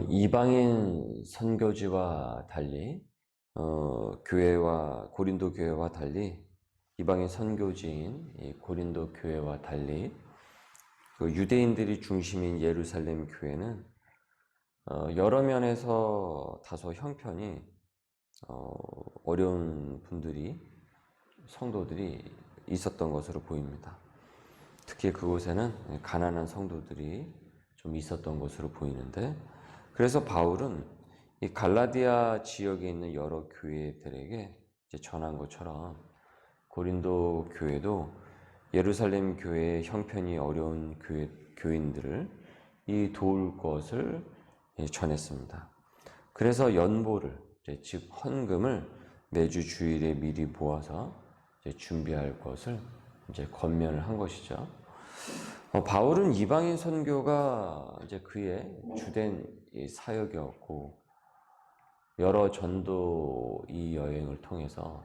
이방인 선교지와 달리 교회와 고린도 교회와 달리 이방인 선교지인 이 고린도 교회와 달리 그 유대인들이 중심인 예루살렘 교회는 여러 면에서 다소 형편이 어려운 성도들이 있었던 것으로 보입니다. 특히 그곳에는 가난한 성도들이 좀 있었던 것으로 보이는데, 그래서 바울은 이 갈라디아 지역에 있는 여러 교회들에게 이제 전한 것처럼 고린도 교회도 예루살렘 교회의 형편이 어려운 교인들을 도울 것을 전했습니다. 그래서 연보를, 즉 헌금을 매주 주일에 미리 모아서 준비할 것을 권면을 한 것이죠. 바울은 이방인 선교가 그의 주된 사역이었고, 여러 전도 이 여행을 통해서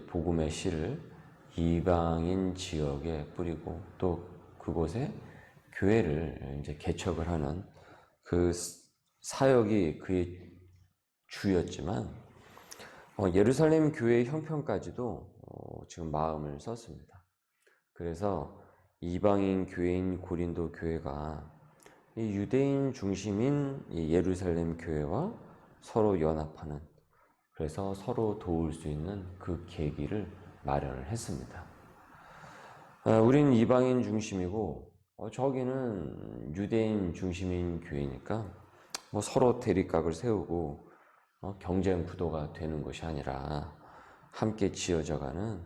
복음의 씨를 이방인 지역에 뿌리고, 또 그곳에 교회를 개척을 하는 그 사역이 그의 주였지만, 예루살렘 교회의 형편까지도 지금 마음을 썼습니다. 그래서 이방인 교회인 고린도 교회가 이 유대인 중심인 이 예루살렘 교회와 서로 연합하는, 그래서 서로 도울 수 있는 그 계기를 마련을 했습니다. 우린 이방인 중심이고 저기는 유대인 중심인 교회니까 서로 대립각을 세우고 경쟁 구도가 되는 것이 아니라 함께 지어져가는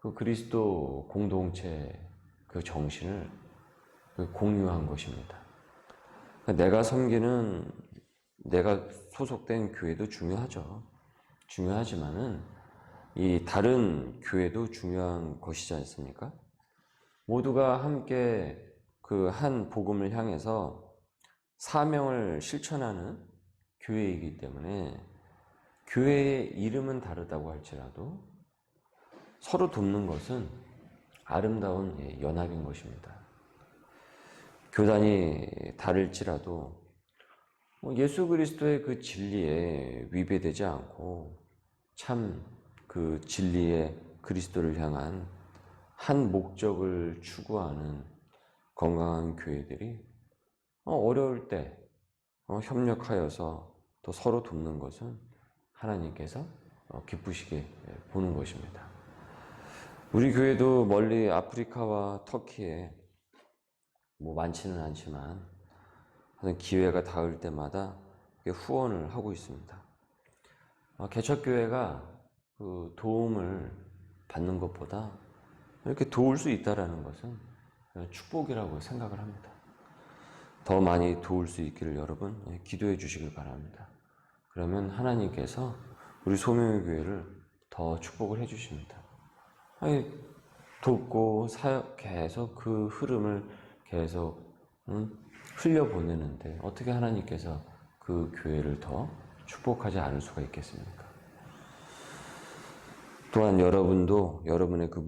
그 그리스도 공동체 그 정신을 공유한 것입니다. 내가 소속된 교회도 중요하죠. 중요하지만은 이 다른 교회도 중요한 것이지 않습니까? 모두가 함께 그 한 복음을 향해서 사명을 실천하는 교회이기 때문에 교회의 이름은 다르다고 할지라도 서로 돕는 것은 아름다운 연합인 것입니다. 교단이 다를지라도 예수 그리스도의 그 진리에 위배되지 않고 참 그 진리의 그리스도를 향한 한 목적을 추구하는 건강한 교회들이 어려울 때 협력하여서 또 서로 돕는 것은 하나님께서 기쁘시게 보는 것입니다. 우리 교회도 멀리 아프리카와 터키에 많지는 않지만 기회가 닿을 때마다 후원을 하고 있습니다. 개척교회가 그 도움을 받는 것보다 이렇게 도울 수 있다는 것은 축복이라고 생각을 합니다. 더 많이 도울 수 있기를 여러분 기도해 주시길 바랍니다. 그러면 하나님께서 우리 소명의 교회를 더 축복을 해 주십니다. 돕고 계속 그 흐름을 계속 흘려보내는데 어떻게 하나님께서 그 교회를 더 축복하지 않을 수가 있겠습니까? 또한 여러분도 여러분의 그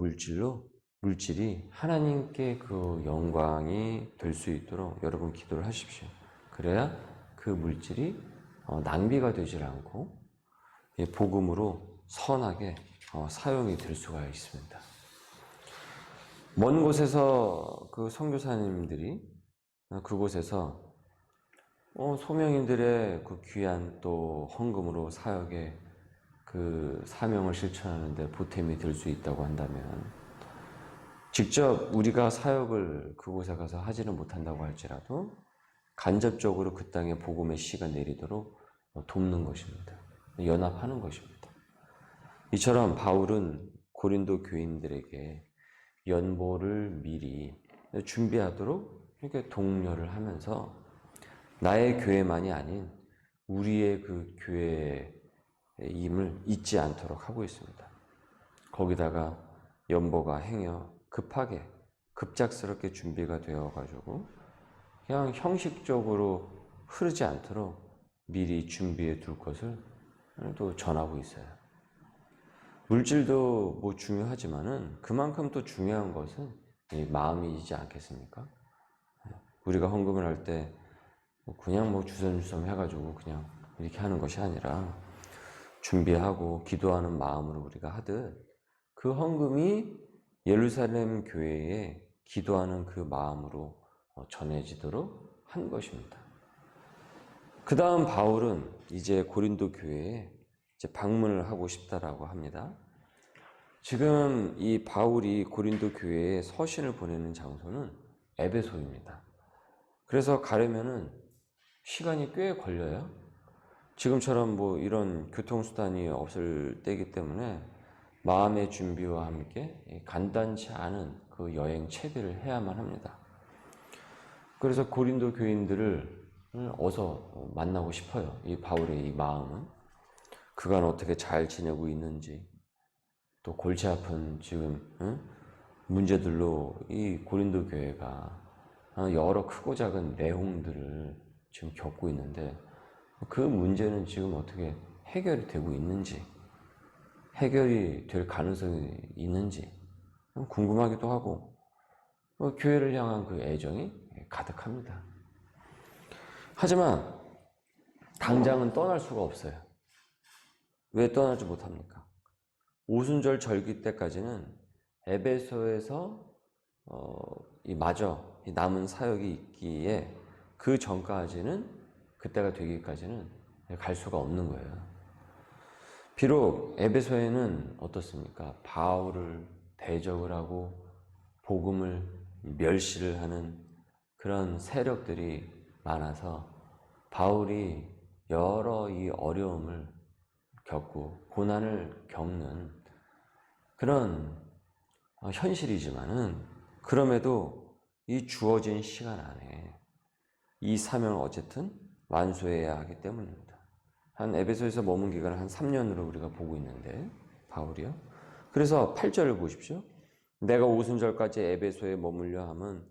물질이 하나님께 그 영광이 될 수 있도록 여러분 기도를 하십시오. 그래야 그 물질이 낭비가 되질 않고 복음으로 선하게 사용이 될 수가 있습니다. 먼 곳에서 그 선교사님들이 그곳에서 소명인들의 그 귀한 또 헌금으로 사역에 그 사명을 실천하는데 보탬이 될 수 있다고 한다면, 직접 우리가 사역을 그곳에 가서 하지는 못한다고 할지라도 간접적으로 그 땅에 복음의 씨가 내리도록 돕는 것입니다. 연합하는 것입니다. 이처럼 바울은 고린도 교인들에게 연보를 미리 준비하도록 이렇게 독려를 하면서 나의 교회만이 아닌 우리의 그 교회임을 잊지 않도록 하고 있습니다. 거기다가 연보가 행여 급작스럽게 준비가 되어가지고 그냥 형식적으로 흐르지 않도록 미리 준비해 둘 것을 또 전하고 있어요. 물질도 중요하지만은 그만큼 또 중요한 것은 이 마음이지 않겠습니까? 우리가 헌금을 할 때 그냥 뭐 주섬주섬 해가지고 그냥 이렇게 하는 것이 아니라 준비하고 기도하는 마음으로 우리가 하듯 그 헌금이 예루살렘 교회에 기도하는 그 마음으로 전해지도록 한 것입니다. 그 다음 바울은 이제 고린도 교회에 이제 방문을 하고 싶다라고 합니다. 지금 이 바울이 고린도 교회에 서신을 보내는 장소는 에베소입니다. 그래서 가려면은 시간이 꽤 걸려요. 지금처럼 뭐 이런 교통수단이 없을 때이기 때문에 마음의 준비와 함께 간단치 않은 그 여행 채비를 해야만 합니다. 그래서 고린도 교인들을 어서 만나고 싶어요. 이 바울의 이 마음은. 그간 어떻게 잘 지내고 있는지, 또 골치 아픈 지금 문제들로 이 고린도 교회가 여러 크고 작은 내용들을 지금 겪고 있는데 그 문제는 지금 어떻게 해결이 되고 있는지, 해결이 될 가능성이 있는지 궁금하기도 하고 교회를 향한 그 애정이 가득합니다. 하지만 당장은 떠날 수가 없어요. 왜 떠나지 못합니까? 오순절 절기 때까지는 에베소에서 마저 남은 사역이 있기에 그 전까지는, 그때가 되기까지는 갈 수가 없는 거예요. 비록 에베소에는 어떻습니까? 바울을 대적을 하고 복음을 멸시를 하는 그런 세력들이 많아서 바울이 여러 이 어려움을 겪고 고난을 겪는 그런 현실이지만은 그럼에도 이 주어진 시간 안에 이 사명을 어쨌든 완수해야 하기 때문입니다. 한 에베소에서 머문 기간을 한 3년으로 우리가 보고 있는데 바울이요. 그래서 8절을 보십시오. 내가 오순절까지 에베소에 머물려 함은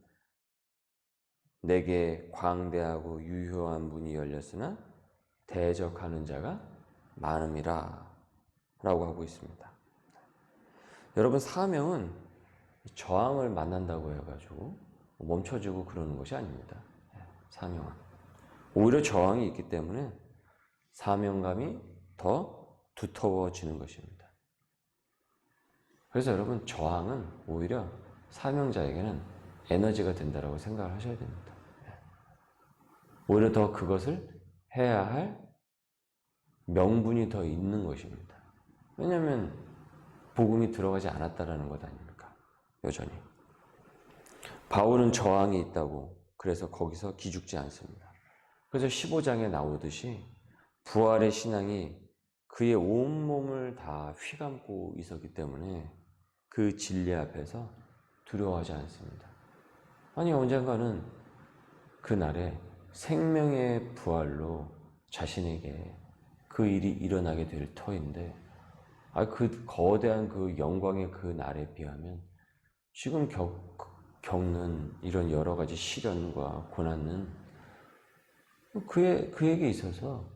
내게 광대하고 유효한 문이 열렸으나 대적하는 자가 많음이라 라고 하고 있습니다. 여러분, 사명은 저항을 만난다고 해가지고 멈춰지고 그러는 것이 아닙니다. 사명은 오히려 저항이 있기 때문에 사명감이 더 두터워지는 것입니다. 그래서 여러분, 저항은 오히려 사명자에게는 에너지가 된다고 생각을 하셔야 됩니다. 오히려 더 그것을 해야 할 명분이 더 있는 것입니다. 왜냐하면 복음이 들어가지 않았다라는 것 아닙니까? 여전히. 바울은 저항이 있다고 그래서 거기서 기죽지 않습니다. 그래서 15장에 나오듯이 부활의 신앙이 그의 온몸을 다 휘감고 있었기 때문에 그 진리 앞에서 두려워하지 않습니다. 아니, 언젠가는 그날에 생명의 부활로 자신에게 그 일이 일어나게 될 터인데 그 거대한 그 영광의 그 날에 비하면 지금 겪는 이런 여러 가지 시련과 고난은 그에게 있어서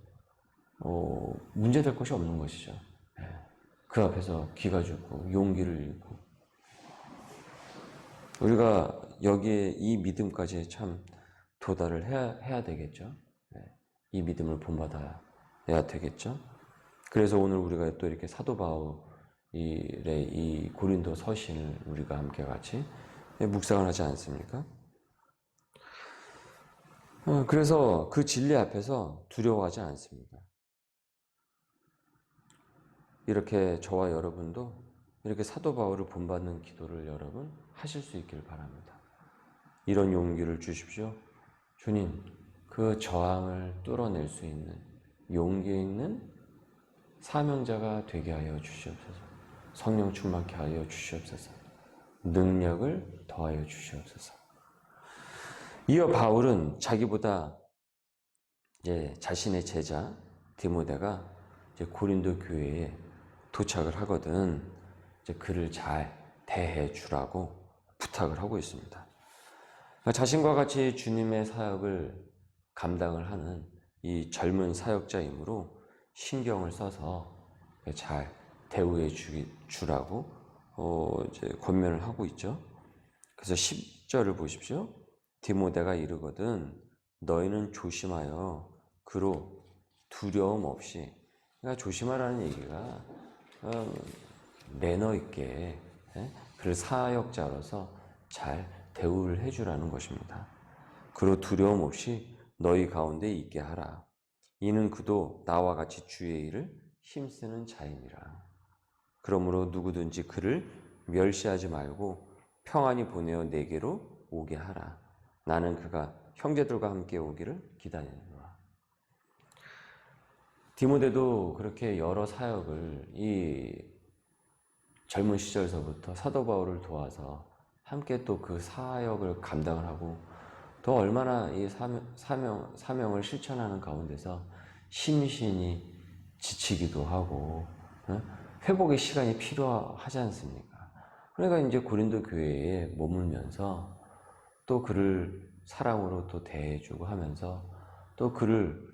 문제될 것이 없는 것이죠. 그 앞에서 기가 죽고 용기를 잃고 우리가 여기에 이 믿음까지 참 도달을 해야 되겠죠. 이 믿음을 본받아야 되겠죠. 그래서 오늘 우리가 또 이렇게 사도 바울의 이 고린도 서신을 우리가 함께 같이 묵상을 하지 않습니까? 그래서 그 진리 앞에서 두려워하지 않습니다. 이렇게 저와 여러분도 이렇게 사도 바울을 본받는 기도를 여러분 하실 수 있기를 바랍니다. 이런 용기를 주십시오. 주님, 그 저항을 뚫어낼 수 있는 용기 있는 사명자가 되게 하여 주시옵소서. 성령 충만케 하여 주시옵소서. 능력을 더하여 주시옵소서. 이어 바울은 자기보다 이제 자신의 제자 디모데가 이제 고린도 교회에 도착을 하거든 이제 그를 잘 대해 주라고 부탁을 하고 있습니다. 자신과 같이 주님의 사역을 감당을 하는 이 젊은 사역자이므로 신경을 써서 잘 대우해 주라고 이제 권면을 하고 있죠. 그래서 10절을 보십시오. 디모데가 이르거든 너희는 조심하여 그로 두려움 없이, 그러니까 조심하라는 얘기가 매너 있게 그를 사역자로서 잘 대우를 해주라는 것입니다. 그로 두려움 없이 너희 가운데 있게 하라. 이는 그도 나와 같이 주의 일을 힘쓰는 자이니라. 그러므로 누구든지 그를 멸시하지 말고 평안히 보내어 내게로 오게 하라. 나는 그가 형제들과 함께 오기를 기다리노라. 디모데도 그렇게 여러 사역을 이 젊은 시절서부터 사도 바울을 도와서 함께 또 그 사역을 감당을 하고 또 얼마나 이 사명을 실천하는 가운데서 심신이 지치기도 하고 회복의 시간이 필요하지 않습니까? 그러니까 이제 고린도 교회에 머물면서 또 그를 사랑으로 또 대해주고 하면서 또 그를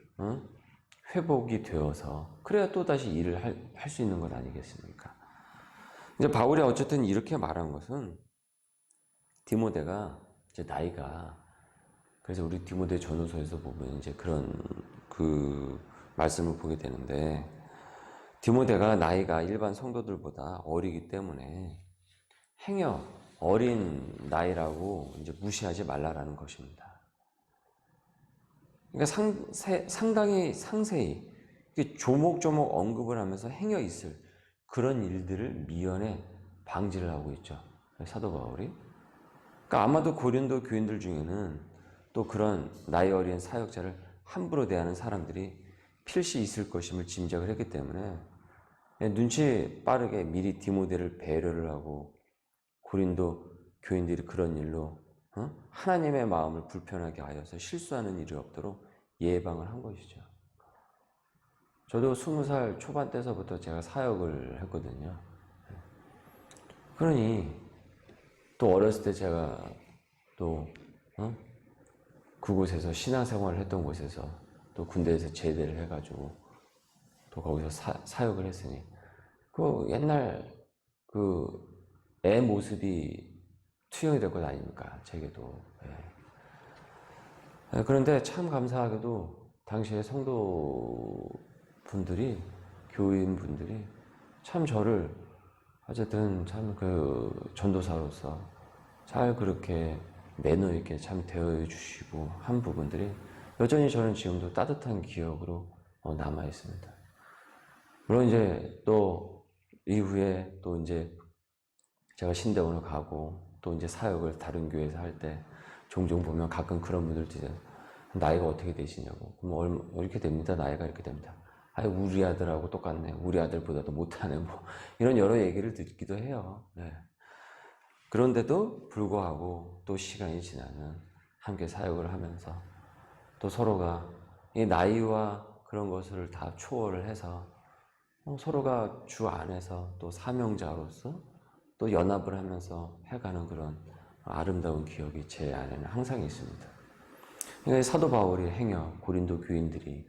회복이 되어서 그래야 또 다시 일을 할 수 있는 것 아니겠습니까? 이제 바울이 어쨌든 이렇게 말한 것은 디모데가 이제 나이가, 그래서 우리 디모데 전후서에서 보면 이제 그런 그 말씀을 보게 되는데, 디모데가 나이가 일반 성도들보다 어리기 때문에 행여 어린 나이라고 이제 무시하지 말라라는 것입니다. 그러니까 상당히 상세히 조목조목 언급을 하면서 행여 있을 그런 일들을 미연에 방지를 하고 있죠. 사도 바울이. 그러니까 아마도 고린도 교인들 중에는 또 그런 나이 어린 사역자를 함부로 대하는 사람들이 필시 있을 것임을 짐작을 했기 때문에 눈치 빠르게 미리 디모데를 배려를 하고 고린도 교인들이 그런 일로 하나님의 마음을 불편하게 하여서 실수하는 일이 없도록 예방을 한 것이죠. 저도 20살 초반 때서부터 제가 사역을 했거든요. 그러니 또 어렸을 때 제가 또 그곳에서 신앙생활을 했던 곳에서 또 군대에서 제대를 해가지고 또 거기서 사역을 했으니 그 옛날 그 애 모습이 투영이 될 것 아닙니까? 제게도. 그런데 참 감사하게도 당시에 성도분들이, 교인분들이 참 저를 어쨌든 참 그 전도사로서 잘 그렇게 매너 있게 참 대해주시고 한 부분들이 여전히 저는 지금도 따뜻한 기억으로 남아 있습니다. 물론 이제 또 이후에 또 이제 제가 신대원을 가고 또 이제 사역을 다른 교회에서 할 때 종종 보면 가끔 그런 분들도 이제 나이가 어떻게 되시냐고. 그럼 이렇게 됩니다. 나이가 이렇게 됩니다. 아니, 우리 아들하고 똑같네. 우리 아들보다도 못하네. 뭐 이런 여러 얘기를 듣기도 해요. 네. 그런데도 불구하고 또 시간이 지나면 함께 사역을 하면서 또 서로가 이 나이와 그런 것을 다 초월을 해서 서로가 주 안에서 또 사명자로서 또 연합을 하면서 해가는 그런 아름다운 기억이 제 안에는 항상 있습니다. 그러니까 사도 바울이 행여 고린도 교인들이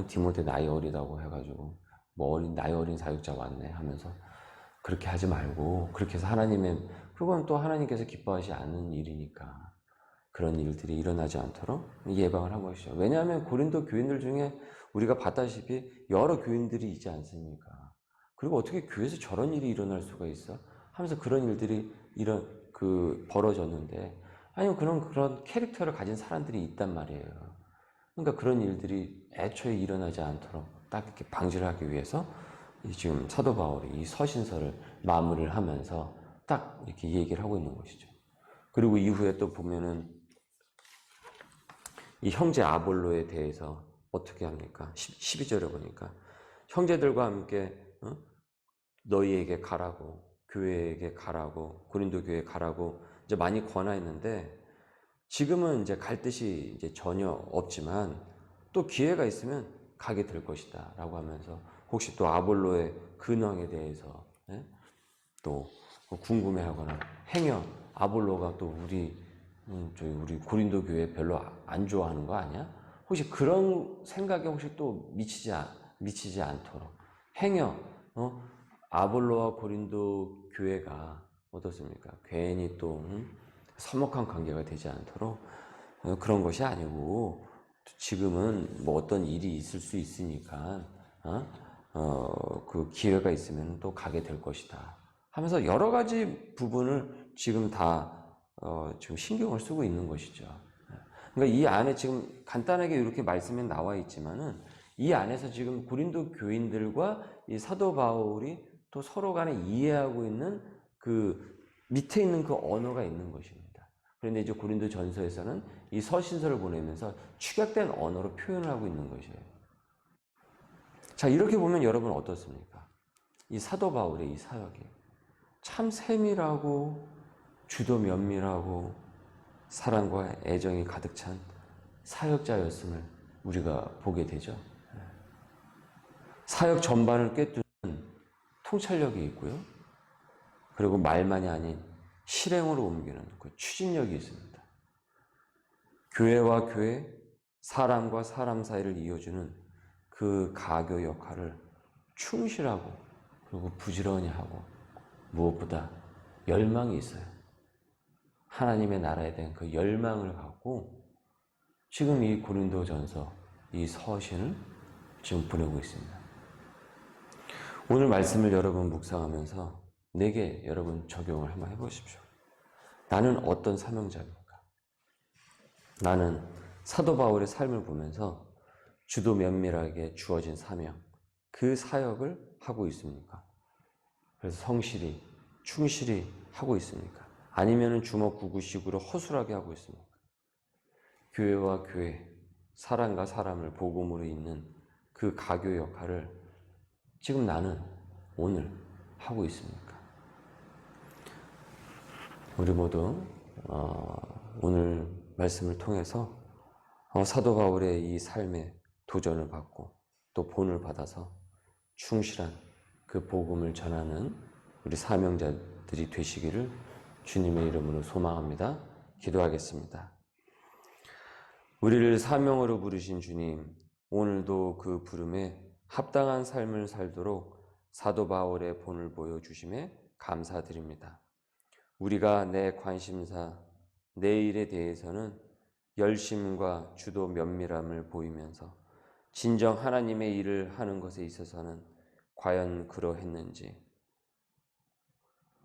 디모데 나이 어리다고 해가지고 뭐 나이 어린 사역자 왔네 하면서 그렇게 하지 말고, 그렇게 해서 그건 또 하나님께서 기뻐하지 않는 일이니까 그런 일들이 일어나지 않도록 예방을 한 것이죠. 왜냐하면 고린도 교인들 중에 우리가 봤다시피 여러 교인들이 있지 않습니까? 그리고 어떻게 교회에서 저런 일이 일어날 수가 있어? 하면서 그런 일들이 벌어졌는데, 아니면 그런 캐릭터를 가진 사람들이 있단 말이에요. 그러니까 그런 일들이 애초에 일어나지 않도록 딱 이렇게 방지를 하기 위해서 지금 사도 바울이 이 서신서를 마무리를 하면서 딱 이렇게 얘기를 하고 있는 것이죠. 그리고 이후에 또 보면은 이 형제 아볼로에 대해서 어떻게 합니까? 12절에 보니까 형제들과 함께 너희에게 가라고, 교회에게 가라고, 고린도 교회에 가라고 이제 많이 권하였는데, 지금은 이제 갈 뜻이 이제 전혀 없지만 또 기회가 있으면 가게 될 것이다 라고 하면서, 혹시 또 아볼로의 근황에 대해서 또 궁금해하거나, 행여 아볼로가 또 우리 고린도 교회 별로 안 좋아하는 거 아니야? 혹시 그런 생각에 혹시 또 미치지 않도록 행여 아볼로와 고린도 교회가 어떻습니까? 괜히 또 서먹한 관계가 되지 않도록 그런 것이 아니고, 지금은 뭐 어떤 일이 있을 수 있으니까 그 기회가 있으면 또 가게 될 것이다 하면서 여러 가지 부분을 지금 다 지금 신경을 쓰고 있는 것이죠. 그러니까 이 안에 지금 간단하게 이렇게 말씀에 나와 있지만은 이 안에서 지금 고린도 교인들과 이 사도 바울이 또 서로 간에 이해하고 있는 그 밑에 있는 그 언어가 있는 것입니다. 그런데 이제 고린도 전서에서는 이 서신서를 보내면서 축약된 언어로 표현을 하고 있는 것이에요. 자, 이렇게 보면 여러분 어떻습니까? 이 사도 바울의 이 사역이 참 세밀하고 주도 면밀하고 사랑과 애정이 가득 찬 사역자였음을 우리가 보게 되죠. 사역 전반을 꿰뚫는 통찰력이 있고요. 그리고 말만이 아닌 실행으로 옮기는 그 추진력이 있습니다. 교회와 교회, 사람과 사람 사이를 이어주는 그 가교 역할을 충실하고 그리고 부지런히 하고 무엇보다 열망이 있어요. 하나님의 나라에 대한 그 열망을 갖고 지금 이 고린도전서 이 서신을 지금 보내고 있습니다. 오늘 말씀을 여러분 묵상하면서 내게 여러분 적용을 한번 해보십시오. 나는 어떤 사명자입니까? 나는 사도 바울의 삶을 보면서 주도 면밀하게 주어진 사명, 그 사역을 하고 있습니까? 그래서 성실히, 충실히 하고 있습니까? 아니면 주먹구구식으로 허술하게 하고 있습니까? 교회와 교회, 사람과 사람을 복음으로 잇는 그 가교 역할을 지금 나는 오늘 하고 있습니까? 우리 모두 오늘 말씀을 통해서 사도 바울의 이 삶에 도전을 받고 또 본을 받아서 충실한 그 복음을 전하는 우리 사명자들이 되시기를 주님의 이름으로 소망합니다. 기도하겠습니다. 우리를 사명으로 부르신 주님, 오늘도 그 부름에 합당한 삶을 살도록 사도 바울의 본을 보여주심에 감사드립니다. 우리가 내 관심사, 내 일에 대해서는 열심과 주도 면밀함을 보이면서 진정 하나님의 일을 하는 것에 있어서는 과연 그러했는지,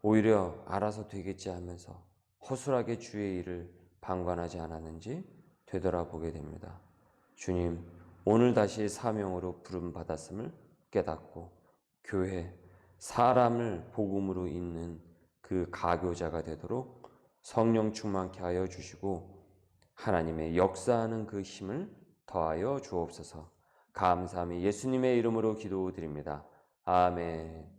오히려 알아서 되겠지 하면서 허술하게 주의 일을 방관하지 않았는지 되돌아보게 됩니다. 주님, 오늘 다시 사명으로 부름받았음을 깨닫고 교회, 사람을 복음으로 잇는 그 가교자가 되도록 성령 충만케 하여 주시고 하나님의 역사하는 그 힘을 더하여 주옵소서. 감사함이 예수님의 이름으로 기도드립니다. 아멘.